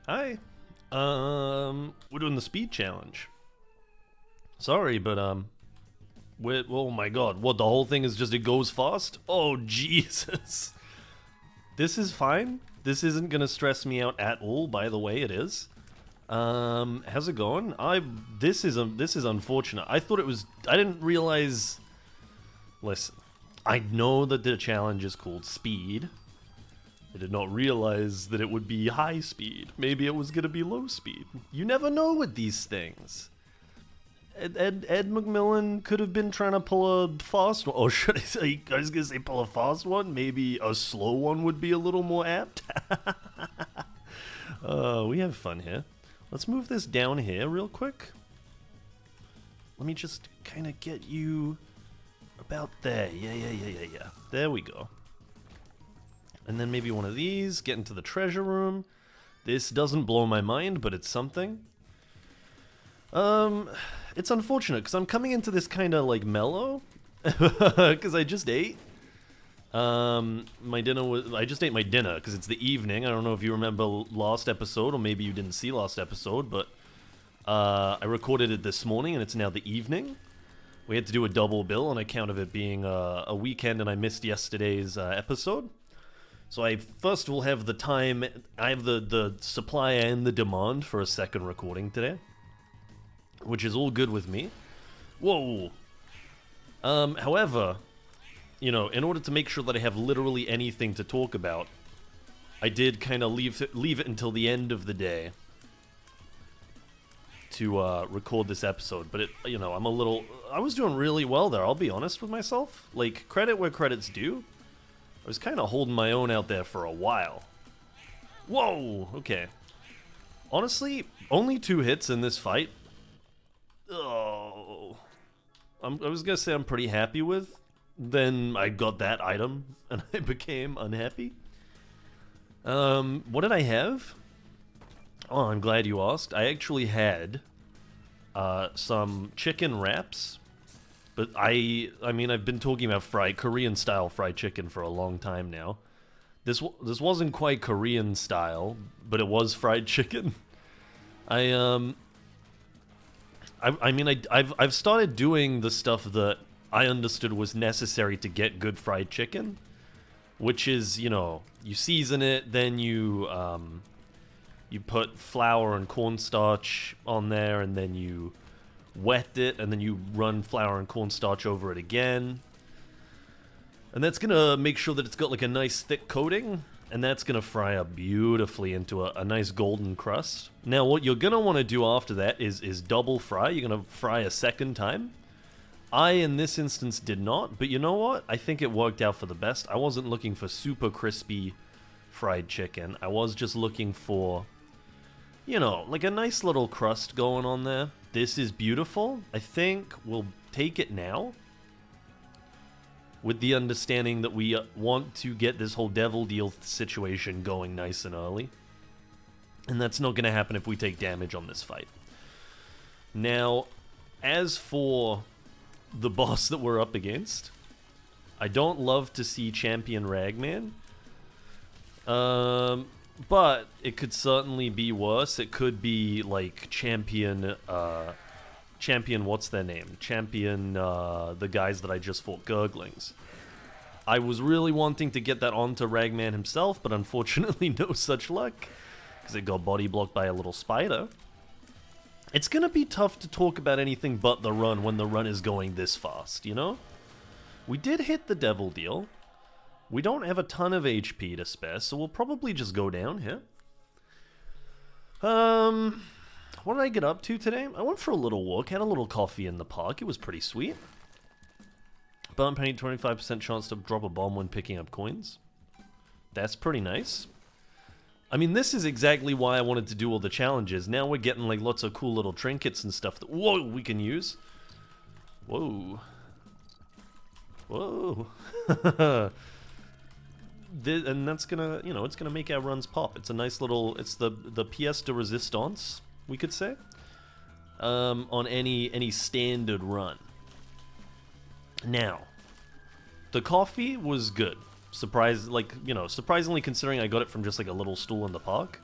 Hi. We're doing the speed challenge. Sorry, but oh my god, what, the whole thing is just it goes fast? Oh Jesus. This is fine. This isn't gonna stress me out at all, by the way, it is. How's it going? This is unfortunate. I didn't realize. Listen, I know that the challenge is called speed. I did not realize that it would be high speed. Maybe it was gonna be low speed. You never know with these things. Ed McMillan could have been trying to pull a fast one. Oh, should I say? I was gonna say pull a fast one. Maybe a slow one would be a little more apt. We have fun here. Let's move this down here real quick. Let me just kind of get you about there. Yeah. There we go. And then maybe one of these, get into the treasure room. This doesn't blow my mind, but it's something. It's unfortunate, because I'm coming into this kind of, like, mellow. Because I just ate. I just ate my dinner, because it's the evening. I don't know if you remember last episode, or maybe you didn't see last episode, but I recorded it this morning, and it's now the evening. We had to do a double bill on account of it being a weekend, and I missed yesterday's episode. So I first of all have the time, I have the supply and the demand for a second recording today, which is all good with me. Whoa. However, you know, in order to make sure that I have literally anything to talk about, I did kind of leave it until the end of the day to record this episode. But I was doing really well there, I'll be honest with myself. Like, credit where credit's due. I was kind of holding my own out there for a while. Whoa, okay. Honestly, only 2 hits in this fight. Oh. I was gonna say I'm pretty happy with. Then I got that item, and I became unhappy. What did I have? Oh, I'm glad you asked. I actually had some chicken wraps. But I mean, I've been talking about Korean-style fried chicken for a long time now. This wasn't quite Korean style, but it was fried chicken. I've started doing the stuff that I understood was necessary to get good fried chicken, which is, you know, you season it, then you put flour and cornstarch on there, and then you wet it, and then you run flour and cornstarch over it again. And that's gonna make sure that it's got like a nice thick coating, and that's gonna fry up beautifully into a nice golden crust. Now what you're gonna want to do after that is double fry. You're gonna fry a second time. I, in this instance, did not, but you know what? I think it worked out for the best. I wasn't looking for super crispy fried chicken. I was just looking for, you know, like a nice little crust going on there. This is beautiful. I think we'll take it now, with the understanding that we want to get this whole devil deal situation going nice and early. And that's not going to happen if we take damage on this fight. Now, as for the boss that we're up against, I don't love to see Champion Ragman. But it could certainly be worse. It could be like Champion, what's their name? Champion, the guys that I just fought, Gurglings. I was really wanting to get that onto Ragman himself, but unfortunately no such luck, because it got body blocked by a little spider. It's gonna be tough to talk about anything but the run when the run is going this fast, you know? We did hit the devil deal. We don't have a ton of HP to spare, so we'll probably just go down here. What did I get up to today? I went for a little walk, had a little coffee in the park. It was pretty sweet. Bump penny, 25% chance to drop a bomb when picking up coins. That's pretty nice. I mean, this is exactly why I wanted to do all the challenges. Now we're getting like lots of cool little trinkets and stuff that, whoa, we can use. Whoa. Whoa. And that's gonna, you know, it's gonna make our runs pop. It's a nice little, it's the pièce de résistance, we could say, on any standard run. Now, the coffee was good. Surprisingly considering I got it from just like a little stool in the park.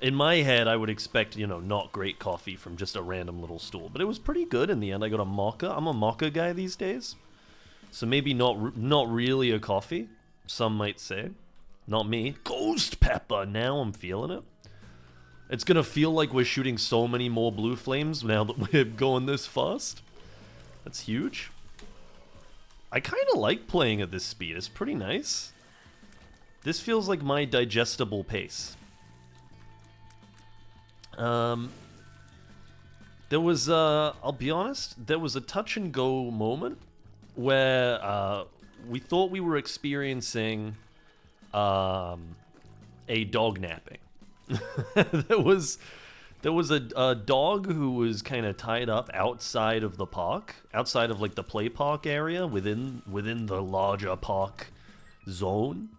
In my head, I would expect, you know, not great coffee from just a random little stool. But it was pretty good in the end. I got a mocha. I'm a mocha guy these days. So maybe not really a coffee, some might say. Not me. Ghost pepper. Now I'm feeling it. It's going to feel like we're shooting so many more blue flames now that we're going this fast. That's huge. I kind of like playing at this speed. It's pretty nice. This feels like my digestible pace. There was, I'll be honest, there was a touch and go moment where we thought we were experiencing a dog napping. there was a dog who was kind of tied up outside of the park, outside of like the play park area within the larger park zone.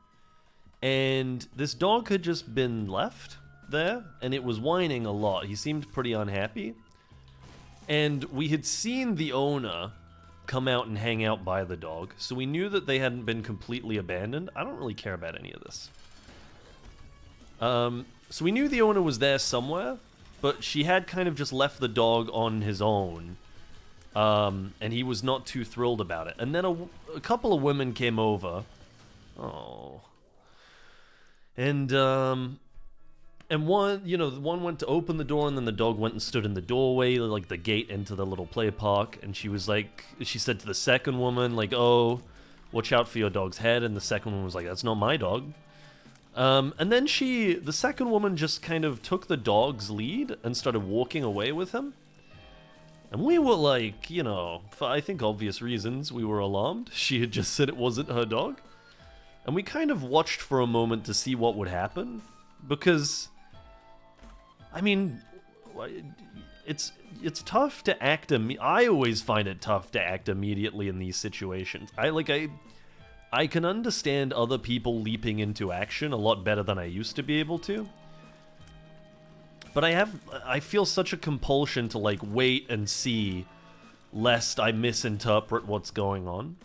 And this dog had just been left there, and it was whining a lot. He seemed pretty unhappy. And we had seen the owner come out and hang out by the dog, so we knew that they hadn't been completely abandoned. I don't really care about any of this. So we knew the owner was there somewhere, but she had kind of just left the dog on his own. And he was not too thrilled about it. And then a couple of women came over. Oh. And one, you know, one went to open the door, and then the dog went and stood in the doorway, like the gate into the little play park. And she was like, she said to the second woman, like, oh, watch out for your dog's head. And the second one was like, that's not my dog. And then the second woman just kind of took the dog's lead and started walking away with him. And we were like, you know, for I think obvious reasons, we were alarmed. She had just said it wasn't her dog. And we kind of watched for a moment to see what would happen. Because, I mean, it's tough to act. I always find it tough to act immediately in these situations. I can understand other people leaping into action a lot better than I used to be able to. But I feel such a compulsion to like wait and see, lest I misinterpret what's going on.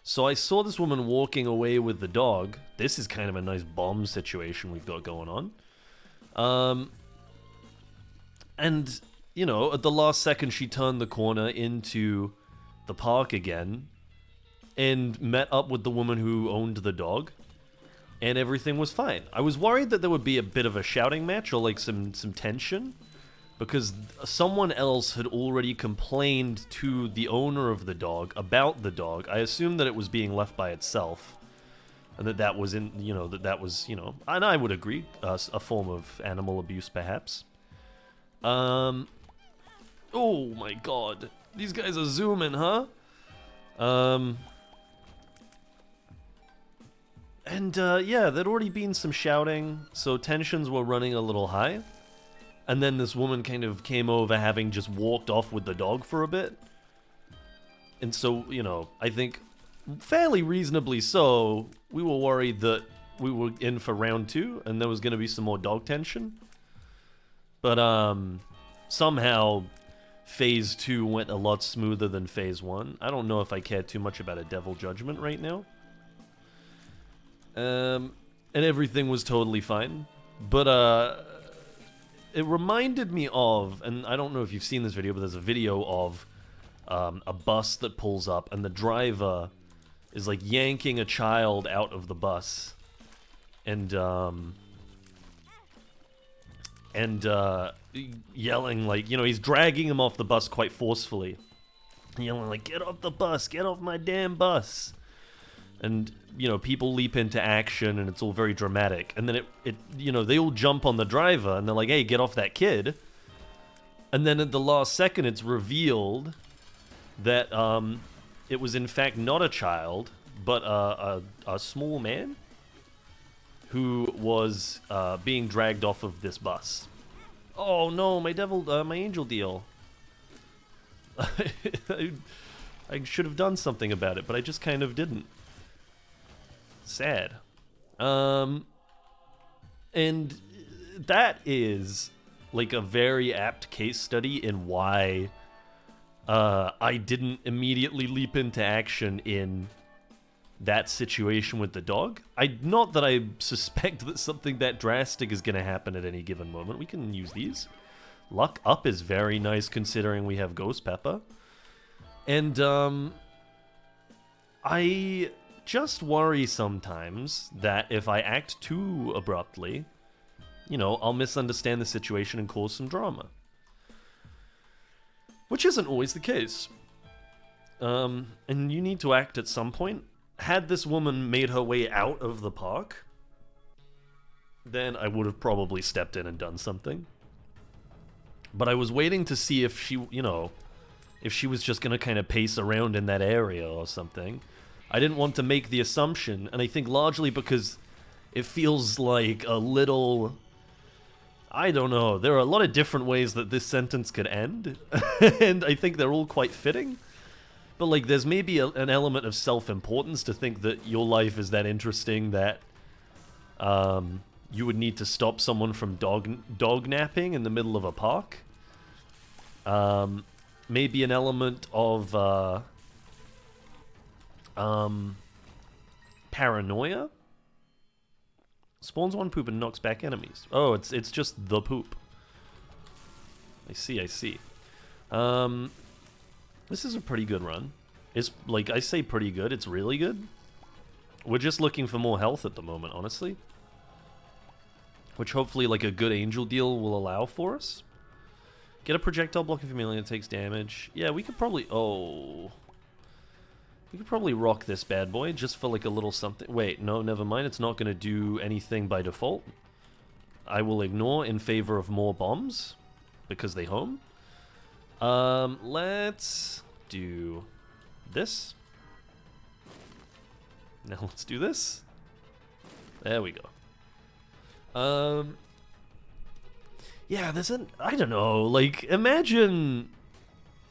So I saw this woman walking away with the dog. This is kind of a nice bomb situation we've got going on. And, you know, at the last second she turned the corner into the park again and met up with the woman who owned the dog, and everything was fine. I was worried that there would be a bit of a shouting match or like some tension, because someone else had already complained to the owner of the dog about the dog. I assumed that it was being left by itself, and that was and I would agree, a form of animal abuse perhaps. Oh my god, these guys are zooming, huh? And yeah, there'd already been some shouting, so tensions were running a little high. And then this woman kind of came over, having just walked off with the dog for a bit. And so, you know, I think fairly reasonably so, we were worried that we were in for round 2 and there was going to be some more dog tension. But somehow phase 2 went a lot smoother than phase 1. I don't know if I care too much about a devil judgment right now. And everything was totally fine. But it reminded me of, and I don't know if you've seen this video, but there's a video of a bus that pulls up, and the driver is like yanking a child out of the bus, and yelling, like, you know, he's dragging him off the bus quite forcefully, yelling like, get off the bus, get off my damn bus. And, you know, people leap into action, and it's all very dramatic. And then it you know, they all jump on the driver, and they're like, hey, get off that kid. And then at the last second, it's revealed that it was in fact not a child, but a small man who was being dragged off of this bus. Oh no, my angel deal. I should have done something about it, but I just kind of didn't. Sad. And that is like a very apt case study in why I didn't immediately leap into action in that situation with the dog. Not that I suspect that something that drastic is going to happen at any given moment. We can use these. Luck up is very nice considering we have Ghost Pepper. And, I just worry sometimes that if I act too abruptly, you know, I'll misunderstand the situation and cause some drama. Which isn't always the case. And you need to act at some point. Had this woman made her way out of the park, then I would have probably stepped in and done something. But I was waiting to see if she, you know, if she was just going to kind of pace around in that area or something. I didn't want to make the assumption, and I think largely because it feels like a little... I don't know, there are a lot of different ways that this sentence could end, and I think they're all quite fitting. But, like, there's maybe an element of self-importance to think that your life is that interesting that you would need to stop someone from dog napping in the middle of a park. Maybe an element of paranoia. Spawns one poop and knocks back enemies. Oh, it's just the poop. I see. This is a pretty good run. It's, like, I say pretty good, it's really good. We're just looking for more health at the moment, honestly. Which hopefully, like, a good angel deal will allow for us. Get a projectile blocking for melee that takes damage. Yeah, we could probably... Oh. We could probably rock this bad boy just for, like, a little something. Wait, no, never mind. It's not going to do anything by default. I will ignore in favor of more bombs because they home. Let's do this. Now let's do this. There we go. Yeah, I don't know, like, imagine,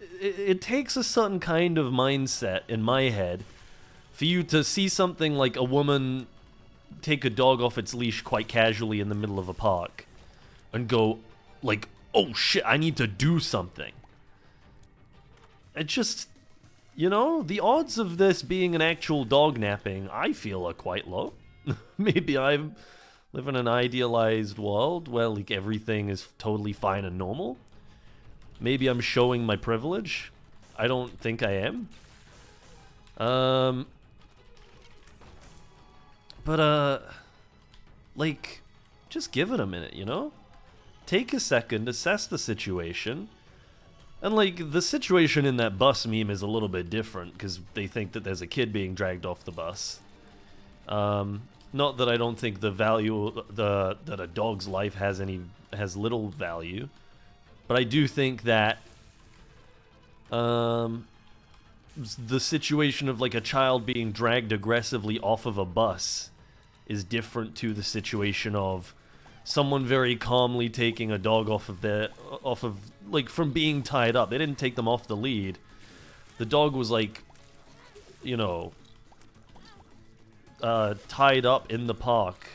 it takes a certain kind of mindset in my head for you to see something like a woman take a dog off its leash quite casually in the middle of a park and go, like, oh shit, I need to do something. It just, you know, the odds of this being an actual dog napping, I feel, are quite low. Maybe I live in an idealized world where, like, everything is totally fine and normal. Maybe I'm showing my privilege. I don't think I am. Like, just give it a minute, you know? Take a second, assess the situation. And, like, the situation in that bus meme is a little bit different, because they think that there's a kid being dragged off the bus. Not that I don't think the value, that a dog's life has little value. But I do think that, the situation of, like, a child being dragged aggressively off of a bus is different to the situation of someone very calmly taking a dog off of like, from being tied up. They didn't take them off the lead. The dog was, like, you know, tied up in the park.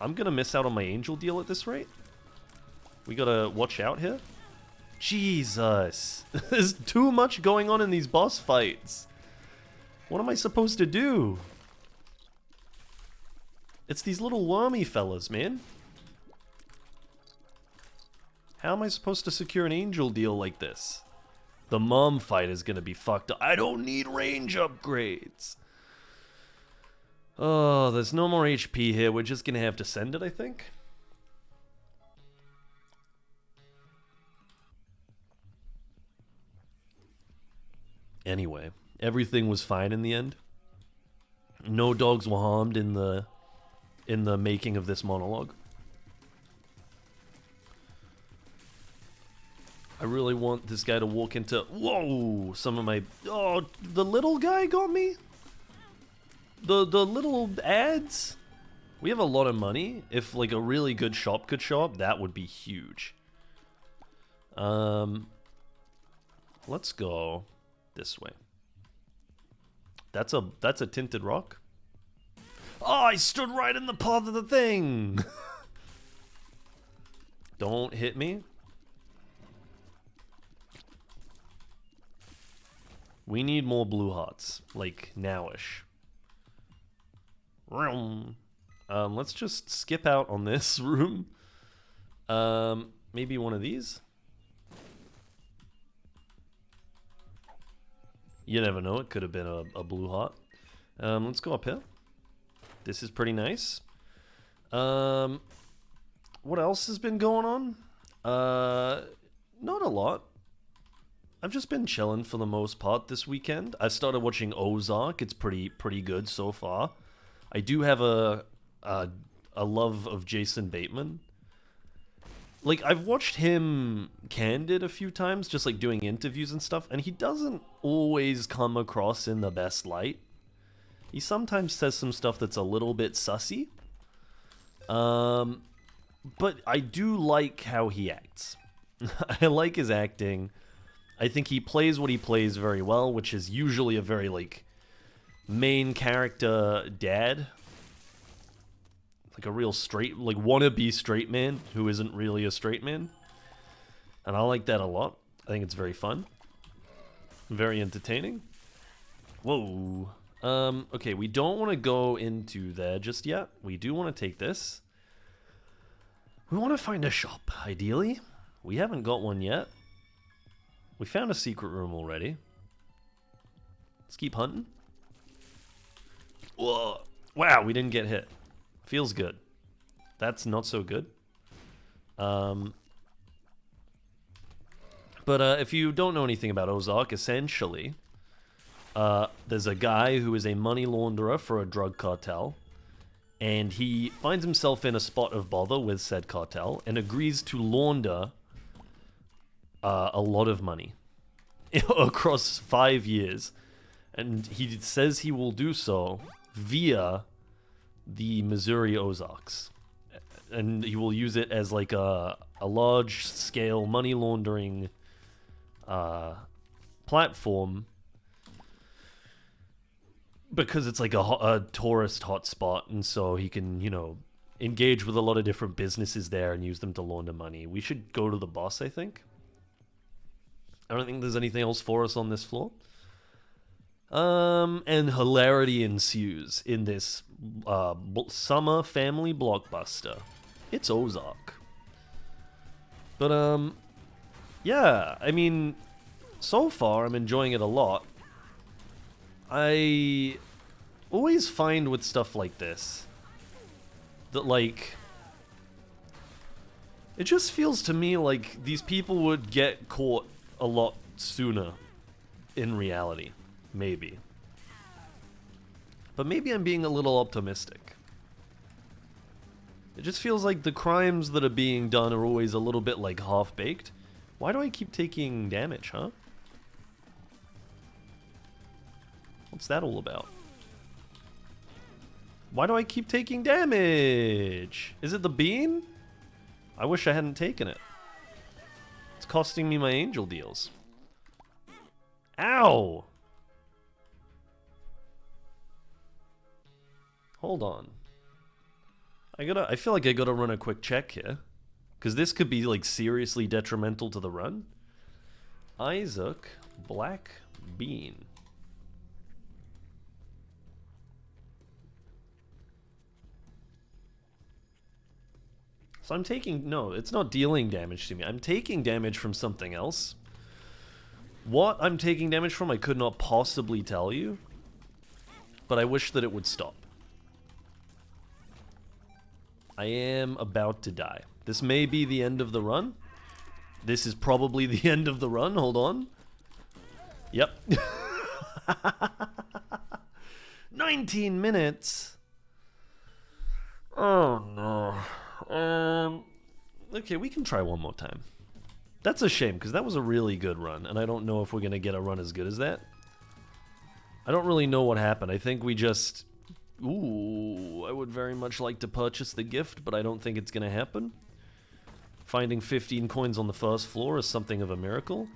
I'm gonna miss out on my angel deal at this rate. We gotta watch out here. Jesus. There's too much going on in these boss fights. What am I supposed to do? It's these little wormy fellas, man. How am I supposed to secure an angel deal like this? The mom fight is gonna be fucked up. I don't need range upgrades. Oh, there's no more HP here. We're just gonna have to send it, I think. Anyway, everything was fine in the end. No dogs were harmed in the making of this monologue. I really want this guy to walk into... Whoa! Some of my... Oh, the little guy got me? The little ads? We have a lot of money. If, like, a really good shop could show up, that would be huge. Let's go this way. That's a tinted rock. Oh, I stood right in the path of the thing! Don't hit me. We need more blue hearts, like, nowish. Let's just skip out on this room. Maybe one of these? You never know, it could have been a blue heart. Let's go up here. This is pretty nice. What else has been going on? Not a lot. I've just been chilling for the most part this weekend. I started watching Ozark. It's pretty good so far. I do have a love of Jason Bateman. Like, I've watched him candid a few times, just like doing interviews and stuff, and he doesn't always come across in the best light. He sometimes says some stuff that's a little bit sussy. But I do like how he acts. I like his acting. I think he plays what he plays very well, which is usually a very, like, main character dad. Like a real straight, like, wannabe straight man who isn't really a straight man. And I like that a lot. I think it's very fun. Very entertaining. Whoa. Okay, we don't want to go into there just yet. We do want to take this. We want to find a shop, ideally. We haven't got one yet. We found a secret room already. Let's keep hunting. Whoa. Wow, we didn't get hit. Feels good. That's not so good. But if you don't know anything about Ozark, essentially, there's a guy who is a money launderer for a drug cartel, and he finds himself in a spot of bother with said cartel and agrees to launder a lot of money across 5 years. And he says he will do so via the Missouri Ozarks, and he will use it as like a large scale money laundering platform, because it's like a tourist hotspot, and so he can, you know, engage with a lot of different businesses there and use them to launder money. We should go to the boss, I think. I don't think there's anything else for us on this floor. And hilarity ensues in this summer family blockbuster. It's Ozark. But, yeah, I mean, so far I'm enjoying it a lot. I always find with stuff like this that, like, it just feels to me like these people would get caught a lot sooner in reality. Maybe. But maybe I'm being a little optimistic. It just feels like the crimes that are being done are always a little bit like half-baked. Why do I keep taking damage, huh? What's that all about? Why do I keep taking damage? Is it the bean? I wish I hadn't taken it. It's costing me my angel deals. Ow! Hold on. I feel like I gotta run a quick check here. Because this could be, like, seriously detrimental to the run. Isaac Black Bean. So I'm taking... No, it's not dealing damage to me. I'm taking damage from something else. What I'm taking damage from, I could not possibly tell you. But I wish that it would stop. I am about to die. This may be the end of the run. This is probably the end of the run. Hold on. Yep. 19 minutes. Oh, no. Okay, we can try one more time. That's a shame, because that was a really good run, and I don't know if we're going to get a run as good as that. I don't really know what happened. I think we just... Ooh, I would very much like to purchase the gift, but I don't think it's going to happen. Finding 15 coins on the first floor is something of a miracle.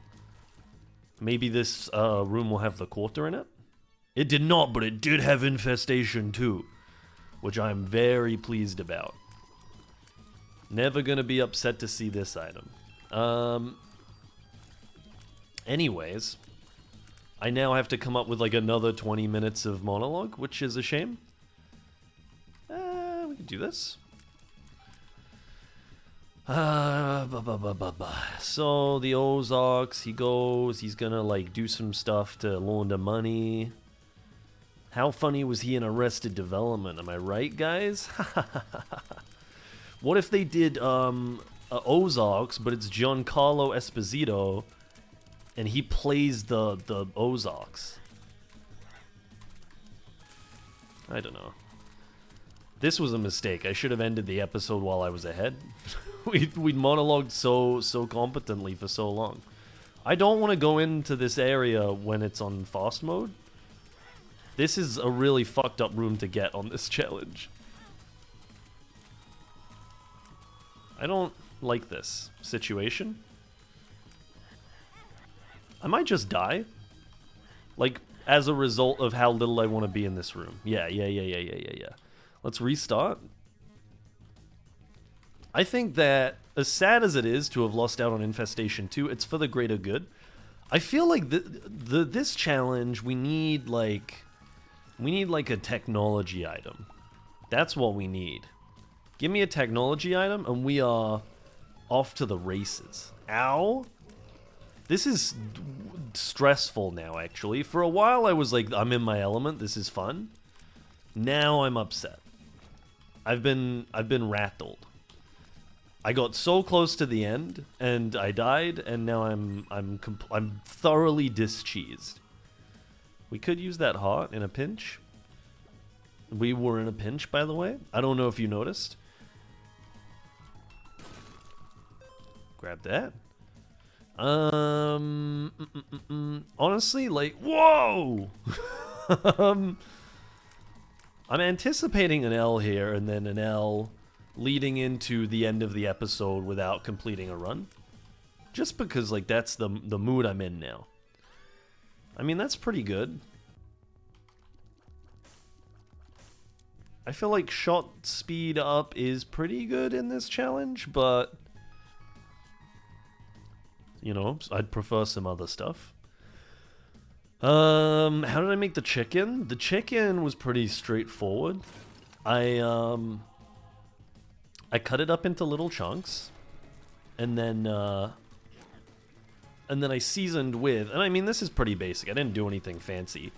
Maybe this room will have the quarter in it. It did not, but it did have infestation too, which I'm very pleased about. Never going to be upset to see this item. Anyways, I now have to come up with like another 20 minutes of monologue, which is a shame. do this. So the Ozarks, he goes, he's gonna like do some stuff to launder money. How funny was he in Arrested Development? Am I right, guys? What if they did Ozarks, but it's Giancarlo Esposito, and he plays the Ozarks? I don't know. This was a mistake. I should have ended the episode while I was ahead. We'd monologued so competently for so long. I don't want to go into this area when it's on fast mode. This is a really fucked up room to get on this challenge. I don't like this situation. I might just die. Like, as a result of how little I want to be in this room. Yeah. Let's restart. I think that, as sad as it is to have lost out on Infestation 2, it's for the greater good. I feel like this challenge, we need like a technology item. That's what we need. Give me a technology item and we are off to the races. Ow. This is stressful now, actually. For a while I was like, I'm in my element, this is fun. Now I'm upset. I've been rattled. I got so close to the end, and I died, and now I'm thoroughly discheesed. We could use that heart in a pinch. We were in a pinch, by the way. I don't know if you noticed. Grab that. Honestly, like, whoa! I'm anticipating an L here, and then an L leading into the end of the episode without completing a run. Just because, like, that's the mood I'm in now. I mean, that's pretty good. I feel like shot speed up is pretty good in this challenge, but... you know, I'd prefer some other stuff. How did I make the chicken? The chicken was pretty straightforward. I cut it up into little chunks, and then I seasoned with, and I mean, this is pretty basic. I didn't do anything fancy.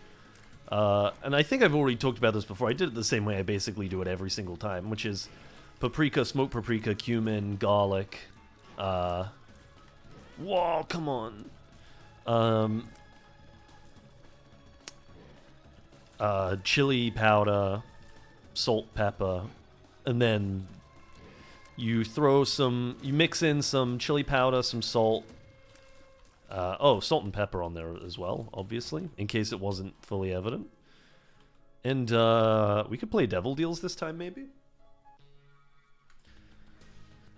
And I think I've already talked about this before. I did it the same way I basically do it every single time, which is paprika, smoked paprika, cumin, garlic. Whoa, come on. Chili powder, salt, pepper, and then you mix in some chili powder, some salt. Salt and pepper on there as well, obviously, in case it wasn't fully evident. And we could play Devil Deals this time, maybe?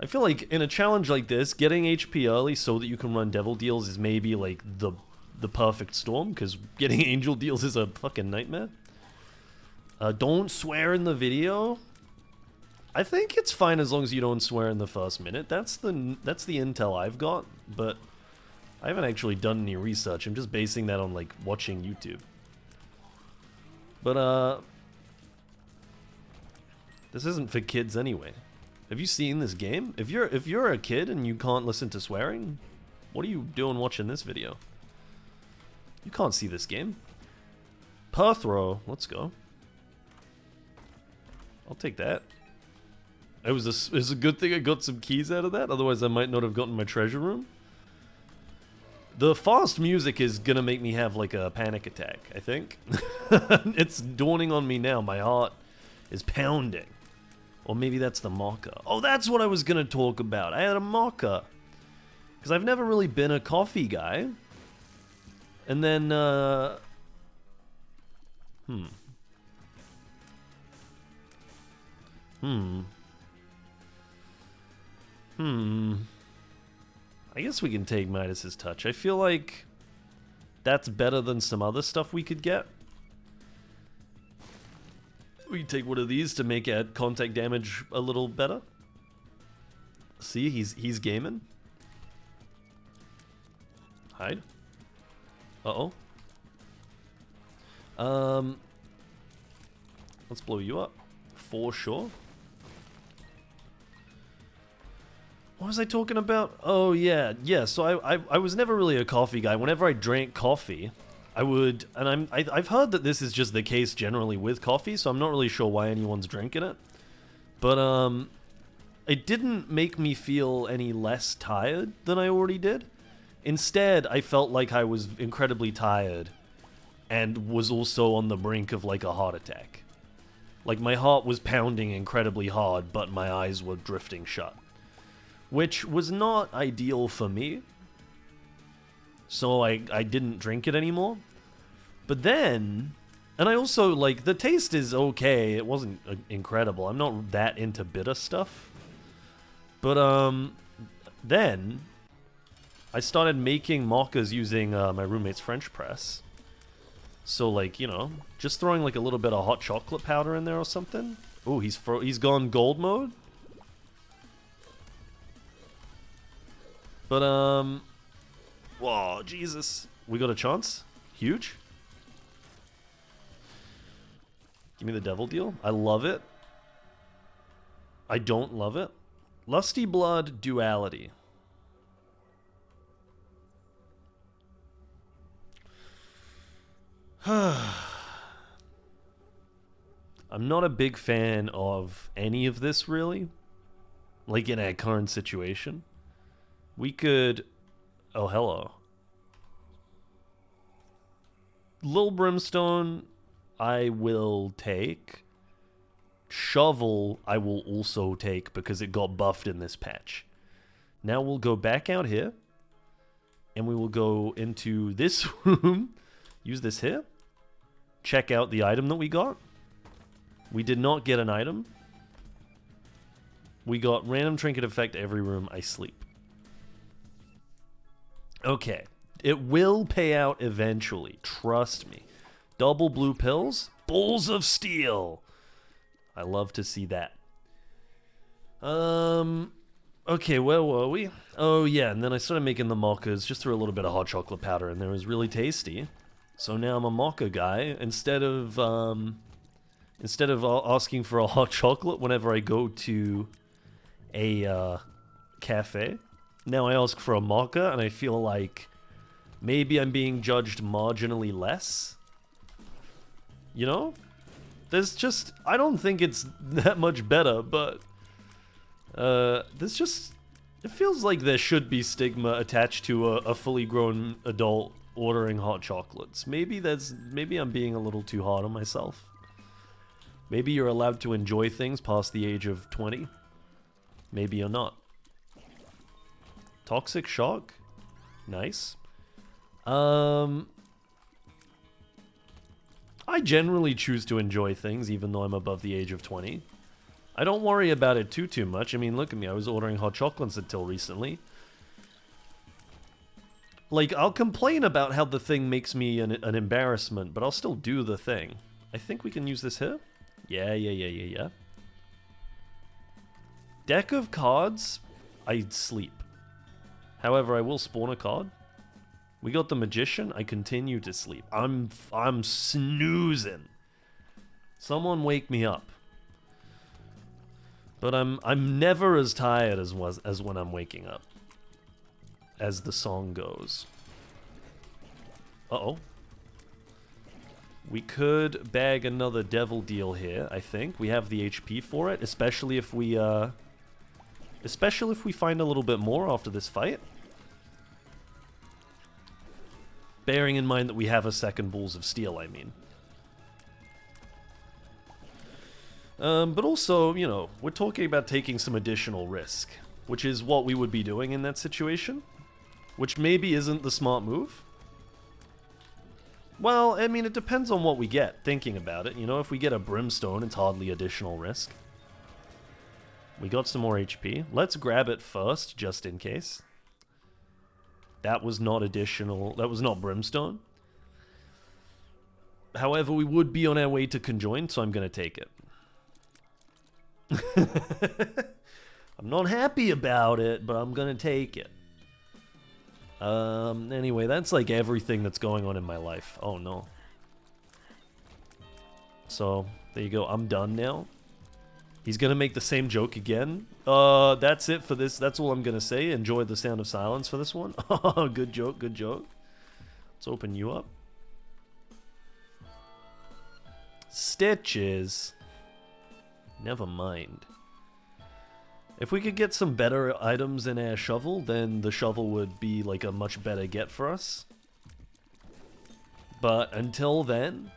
I feel like in a challenge like this, getting HP early so that you can run Devil Deals is maybe like the perfect storm, because getting Angel Deals is a fucking nightmare. Don't swear in the video. I think it's fine as long as you don't swear in the first minute. That's the intel I've got, but I haven't actually done any research. I'm just basing that on like watching YouTube. But this isn't for kids anyway. Have you seen this game? If you're a kid and you can't listen to swearing, what are you doing watching this video? You can't see this game. Perthrow, let's go. I'll take that. It was a good thing I got some keys out of that, otherwise I might not have gotten my treasure room. The fast music is gonna make me have like a panic attack, I think. It's dawning on me now, my heart is pounding. Or maybe that's the mocha. Oh, that's what I was gonna talk about. I had a mocha. Because I've never really been a coffee guy. And then, I guess we can take Midas's Touch. I feel like that's better than some other stuff we could get. We can take one of these to make our contact damage a little better. See, he's gaming. Hide. Uh-oh. Let's blow you up. For sure. What was I talking about? Oh, yeah. Yeah, so I was never really a coffee guy. Whenever I drank coffee, I would... And I've heard that this is just the case generally with coffee, so I'm not really sure why anyone's drinking it. But, it didn't make me feel any less tired than I already did. Instead, I felt like I was incredibly tired and was also on the brink of, like, a heart attack. Like, my heart was pounding incredibly hard, but my eyes were drifting shut. Which was not ideal for me. So I didn't drink it anymore. But then... And I also, like, the taste is okay. It wasn't incredible. I'm not that into bitter stuff. But, then... I started making mochas using my roommate's French press. So, like, you know, just throwing, like, a little bit of hot chocolate powder in there or something. Ooh, he's gone gold mode? But, whoa, Jesus. We got a chance? Huge? Give me the devil deal. I love it. I don't love it. Lusty Blood Duality. I'm not a big fan of any of this, really. Like, in our current situation. We could... Oh, hello. Lil Brimstone, I will take. Shovel, I will also take because it got buffed in this patch. Now we'll go back out here. And we will go into this room. Use this here. Check out the item that we got. We did not get an item. We got random trinket effect every room I sleep. Okay. It will pay out eventually. Trust me. Double blue pills. Bowls of steel. I love to see that. Okay, where were we? Oh, yeah, and then I started making the mochas. Just threw a little bit of hot chocolate powder in there. It was really tasty. So now I'm a mocha guy. Instead of asking for a hot chocolate whenever I go to a cafe, now I ask for a mocha, and I feel like maybe I'm being judged marginally less. You know? There's just... I don't think it's that much better, but... there's just... It feels like there should be stigma attached to a fully grown adult ordering hot chocolates. Maybe I'm being a little too hard on myself. Maybe you're allowed to enjoy things past the age of 20. Maybe you're not. Toxic Shock? Nice. I generally choose to enjoy things even though I'm above the age of 20. I don't worry about it too much. I mean, look at me. I was ordering hot chocolates until recently. Like, I'll complain about how the thing makes me an embarrassment, but I'll still do the thing. I think we can use this here. Yeah. Deck of cards, I'd sleep. However, I will spawn a card. We got the Magician, I continue to sleep. I'm snoozing. Someone wake me up. But I'm never as tired as when I'm waking up. As the song goes. Uh-oh. We could bag another devil deal here, I think. We have the HP for it, especially if we find a little bit more after this fight. Bearing in mind that we have a second Balls of Steel, I mean. But also, you know, we're talking about taking some additional risk, which is what we would be doing in that situation. Which maybe isn't the smart move. Well, I mean, it depends on what we get, thinking about it. You know, if we get a Brimstone, it's hardly additional risk. We got some more HP. Let's grab it first, just in case. That was not additional. That was not Brimstone. However, we would be on our way to conjoin, so I'm going to take it. I'm not happy about it, but I'm going to take it. Anyway, that's like everything that's going on in my life. Oh, no. So, there you go. I'm done now. He's gonna make the same joke again. That's it for this. That's all I'm gonna say. Enjoy the sound of silence for this one. Good joke, good joke. Let's open you up. Stitches. Never mind. If we could get some better items in our shovel, then the shovel would be like a much better get for us. But until then,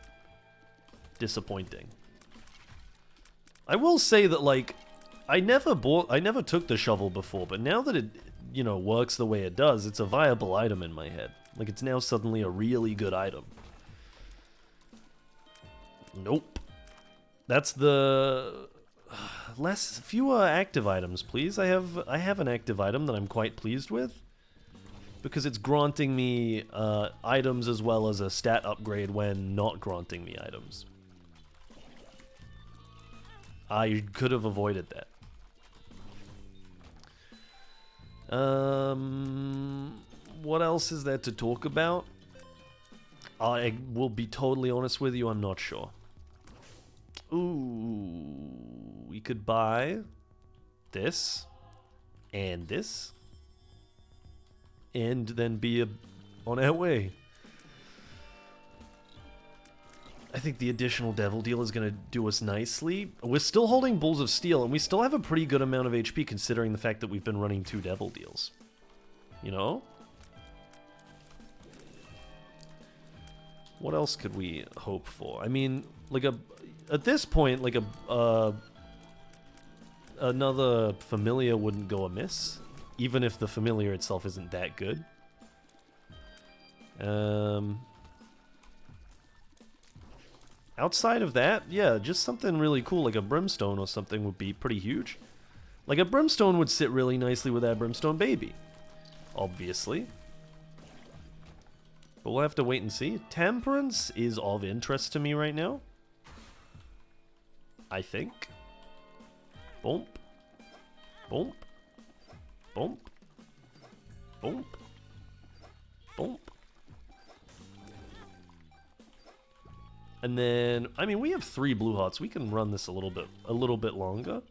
disappointing. I will say that, like, I never took the shovel before, but now that it, you know, works the way it does, it's a viable item in my head. Like, it's now suddenly a really good item. Nope. That's the fewer active items, please. I have an active item that I'm quite pleased with, because it's granting me items as well as a stat upgrade when not granting me items. I could have avoided that. What else is there to talk about? I will be totally honest with you, I'm not sure. Ooh, we could buy this and this, and then be on our way. I think the additional Devil Deal is going to do us nicely. We're still holding Balls of Steel, and we still have a pretty good amount of HP considering the fact that we've been running 2 Devil Deals. You know? What else could we hope for? I mean, like at this point, like another Familiar wouldn't go amiss, even if the Familiar itself isn't that good. Outside of that, yeah, just something really cool like a Brimstone or something would be pretty huge. Like a Brimstone would sit really nicely with that Brimstone baby, obviously. But we'll have to wait and see. Temperance is of interest to me right now, I think. Boomp. Boomp. Boomp. Boomp. Boomp. And then, I mean, we have 3 blue hearts. We can run this a little bit longer.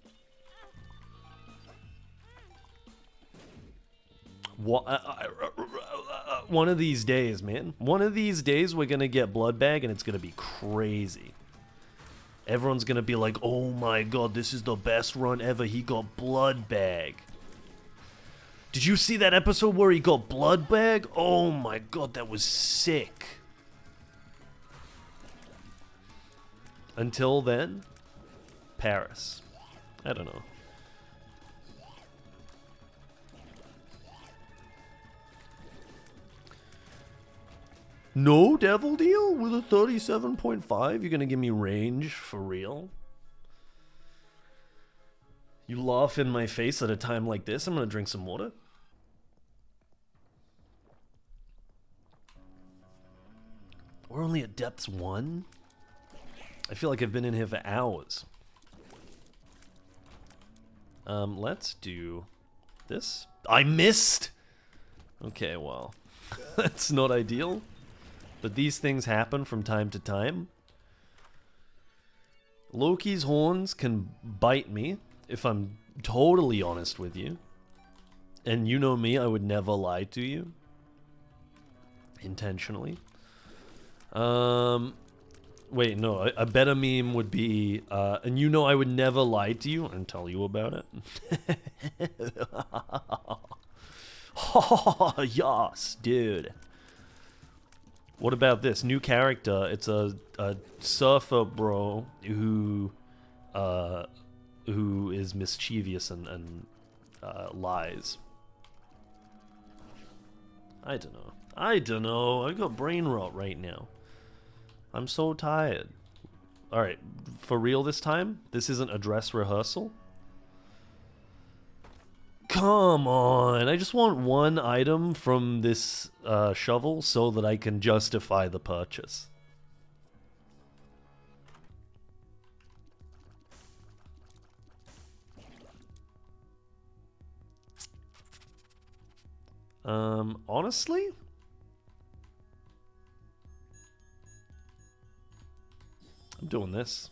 One of these days, man. One of these days, we're gonna get Blood Bag, and it's gonna be crazy. Everyone's gonna be like, "Oh my god, this is the best run ever. He got Blood Bag." Did you see that episode where he got Blood Bag? Oh my god, that was sick. Until then, Paris. I don't know. No Devil Deal with a 37.5? You're gonna give me range for real? You laugh in my face at a time like this? I'm gonna drink some water. We're only at depths 1? I feel like I've been in here for hours. Let's do this. I missed! Okay, well, that's not ideal. But these things happen from time to time. Loki's horns can bite me, if I'm totally honest with you. And you know me, I would never lie to you. Intentionally. Wait, no, a better meme would be, and you know I would never lie to you and tell you about it. Yes, dude. What about this new character? It's a surfer bro who is mischievous and lies. I don't know. I got brain rot right now. I'm so tired. Alright, for real this time? This isn't a dress rehearsal? Come on, I just want one item from this shovel so that I can justify the purchase. Honestly? I'm doing this.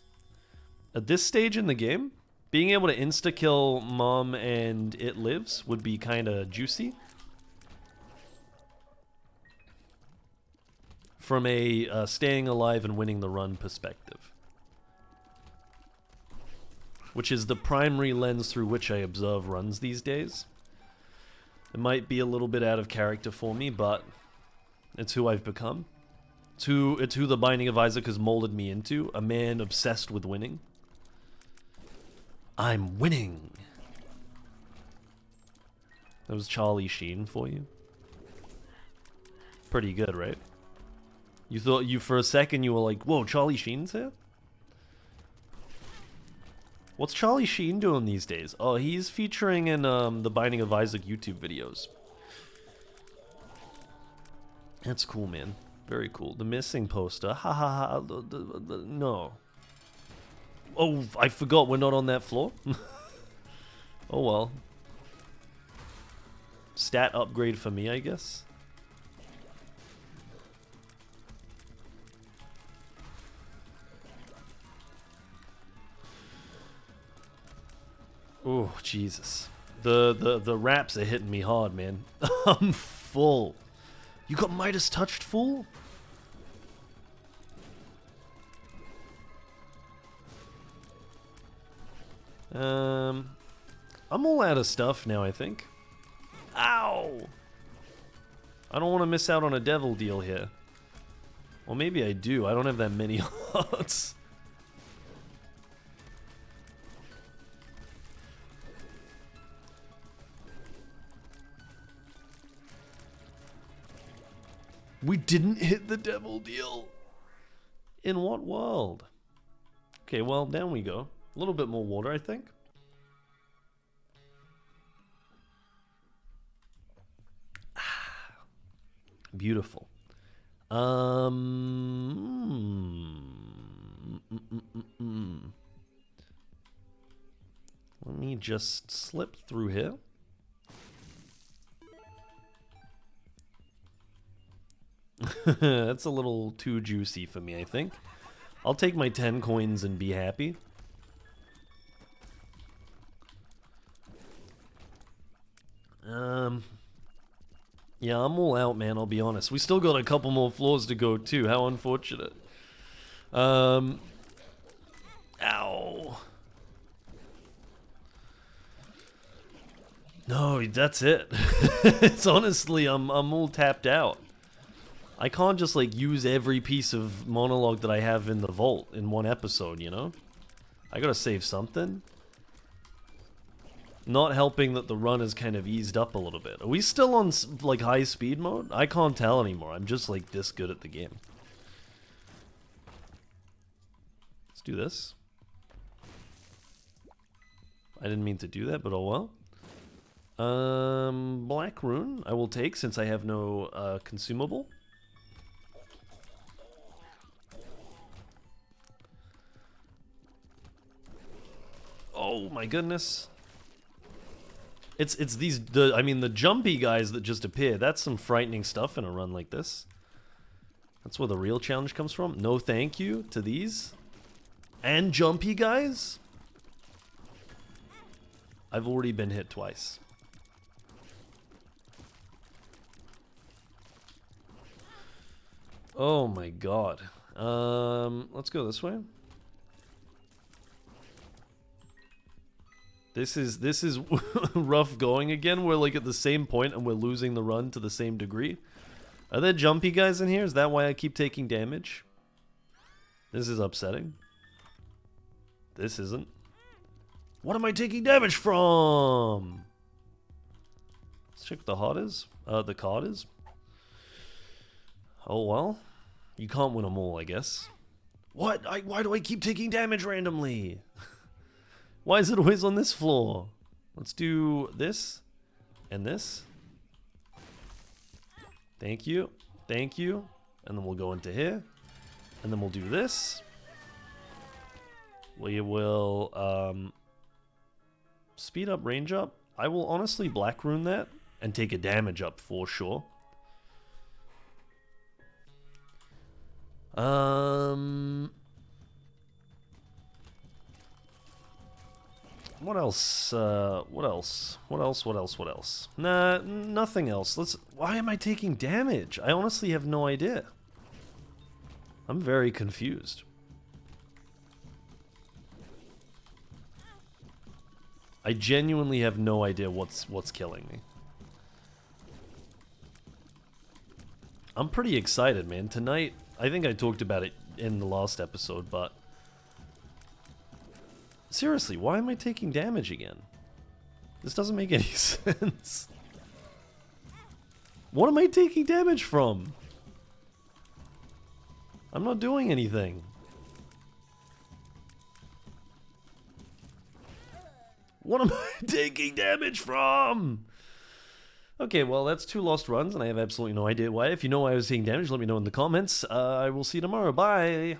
At this stage in the game, Being able to insta-kill Mom and It Lives would be kind of juicy. From a staying alive and winning the run perspective. Which is the primary lens through which I observe runs these days. It might be a little bit out of character for me, but it's who I've become. It's who the Binding of Isaac has molded me into, a man obsessed with winning. I'm winning! That was Charlie Sheen for you. Pretty good, right? You thought for a second you were like, whoa, Charlie Sheen's here? What's Charlie Sheen doing these days? Oh, he's featuring in the Binding of Isaac YouTube videos. That's cool, man. Very cool. The missing poster. Ha ha ha. No. Oh, I forgot we're not on that floor. Oh well. Stat upgrade for me, I guess. Oh, Jesus. The raps are hitting me hard, man. I'm full. You got Midas touched, fool? I'm all out of stuff now, I think. Ow! I don't want to miss out on a devil deal here. Well, maybe I do. I don't have that many hearts. We didn't hit the devil deal. In what world? Okay, well, down we go. A little bit more water, I think. Beautiful. Let me just slip through here. That's a little too juicy for me, I think. I'll take my 10 coins and be happy. Yeah, I'm all out, man, I'll be honest. We still got a couple more floors to go, too. How unfortunate. Ow. No, that's it. It's honestly, I'm all tapped out. I can't just, like, use every piece of monologue that I have in the vault in one episode, you know? I gotta save something. Not helping that the run is kind of eased up a little bit. Are we still on, like, high speed mode? I can't tell anymore. I'm just, like, this good at the game. Let's do this. I didn't mean to do that, but oh well. Black Rune I will take since I have no, consumable. Oh my goodness. It's these I mean the jumpy guys that just appear. That's some frightening stuff in a run like this. That's where the real challenge comes from. No thank you to these. And jumpy guys? I've already been hit twice. Oh my god. Let's go this way. This is rough going again. We're like at the same point and we're losing the run to the same degree. Are there jumpy guys in here? Is that why I keep taking damage? This is upsetting. This isn't. What am I taking damage from? Let's check what the heart is. The card is. Oh well. You can't win them all, I guess. What? Why do I keep taking damage randomly? Why is it always on this floor? Let's do this and this. Thank you. Thank you. And then we'll go into here. And then we'll do this. We will speed up, range up. I will honestly Black Rune that and take a damage up for sure. What else? What else? What else? What else? What else? Nah, nothing else. Why am I taking damage? I honestly have no idea. I'm very confused. I genuinely have no idea what's killing me. I'm pretty excited, man. Tonight, I think I talked about it in the last episode, but seriously, why am I taking damage again? This doesn't make any sense. What am I taking damage from? I'm not doing anything. What am I taking damage from? Okay, well, that's 2 lost runs, and I have absolutely no idea why. If you know why I was taking damage, let me know in the comments. I will see you tomorrow. Bye!